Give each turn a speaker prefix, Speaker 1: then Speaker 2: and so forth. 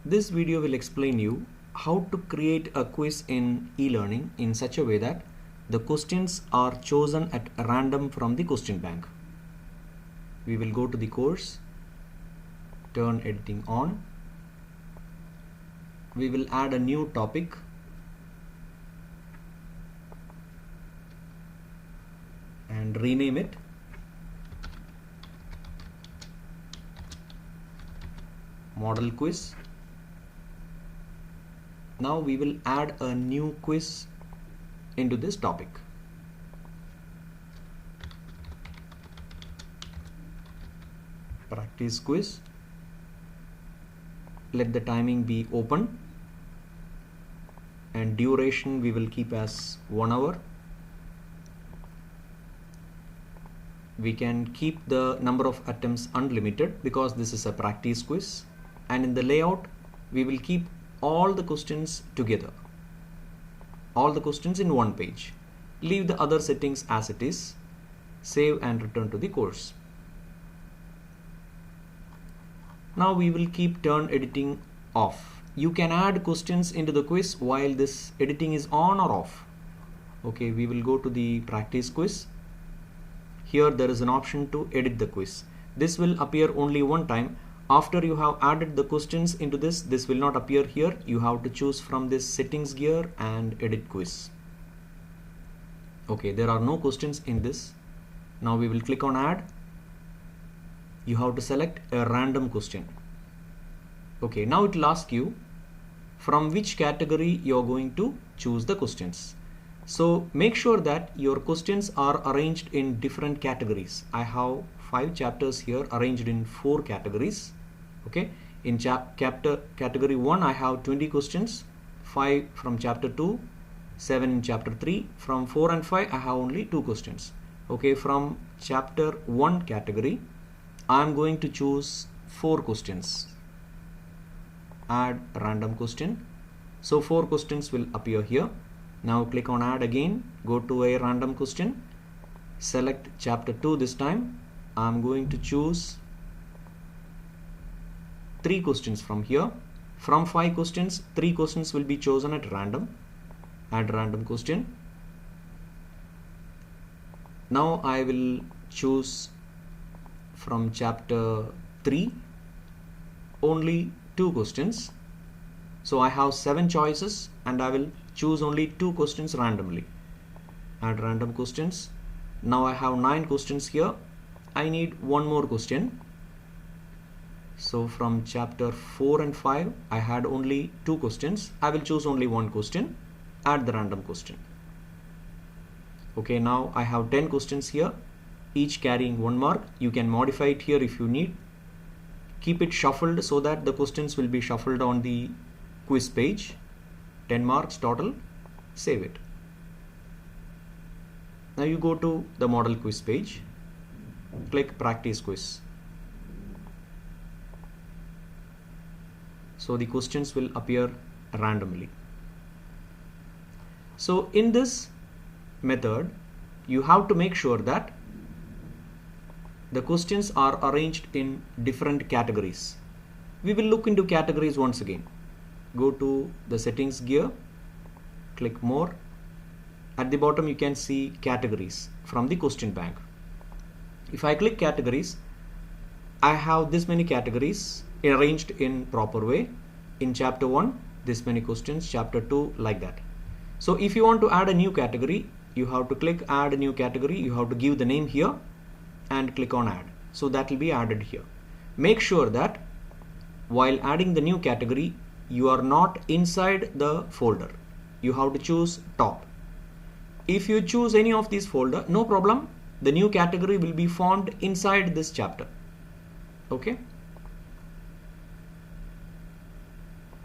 Speaker 1: This video will explain you how to create a quiz in e-learning in such a way that the questions are chosen at random from the question bank. We will go to the course, turn editing on. We will add a new topic. And rename it. Model quiz. Now we will add a new quiz into this topic. Practice quiz. Let the timing be open and duration we will keep as 1 hour. We can keep the number of attempts unlimited because this is a practice quiz, and in the layout we will keep all the questions together, all the questions in one page. Leave the other settings as it is. Save and return to the course. Now we will keep turn editing off. You can add questions into the quiz while this editing is on or off. Okay, we will go to the practice quiz. Here there is an option to edit the quiz. This will appear only one time. After you have added the questions into this will not appear here. You have to choose from this settings gear and edit quiz. Okay, there are no questions in this. Now we will click on add. You have to select a random question. Okay, now it will ask you from which category you are going to choose the questions. So make sure that your questions are arranged in different categories. I have 5 chapters here arranged in 4 categories. Okay, in category 1 I have 20 questions, 5 from chapter 2, 7 in chapter 3. From 4 and 5 I have only 2 questions. Okay, from chapter 1 category I am going to choose 4 questions. Add random question. So 4 questions will appear here. Now click on add again, go to a random question, select chapter 2 this time. I am going to choose 3 questions from here. From 5 questions, 3 questions will be chosen at random. Add random question. Now I will choose from chapter 3 only 2 questions. So I have 7 choices and I will choose only 2 questions randomly. Add random questions. Now I have 9 questions here. I need one more question. So from chapter 4 and 5 I had only 2 questions. I will choose only 1 question. Add the random question. Okay, now I have 10 questions here, each carrying 1 mark. You can modify it here if you need. Keep it shuffled so that the questions will be shuffled on the quiz page. 10 marks total. Save it. Now you go to the model quiz page. Click practice quiz. So the questions will appear randomly. So in this method you have to make sure that the questions are arranged in different categories. We will look into categories once again. Go to the settings gear, click more. At the bottom you can see categories from the question bank. If I click categories, I have this many categories arranged in proper way. In chapter 1 this many questions, chapter 2 like that. So if you want to add a new category, you have to click add a new category. You have to give the name here and click on add. So that will be added here. Make sure that while adding the new category you are not inside the folder. You have to choose top. If you choose any of these folder, no problem. The new category will be formed inside this chapter. Okay.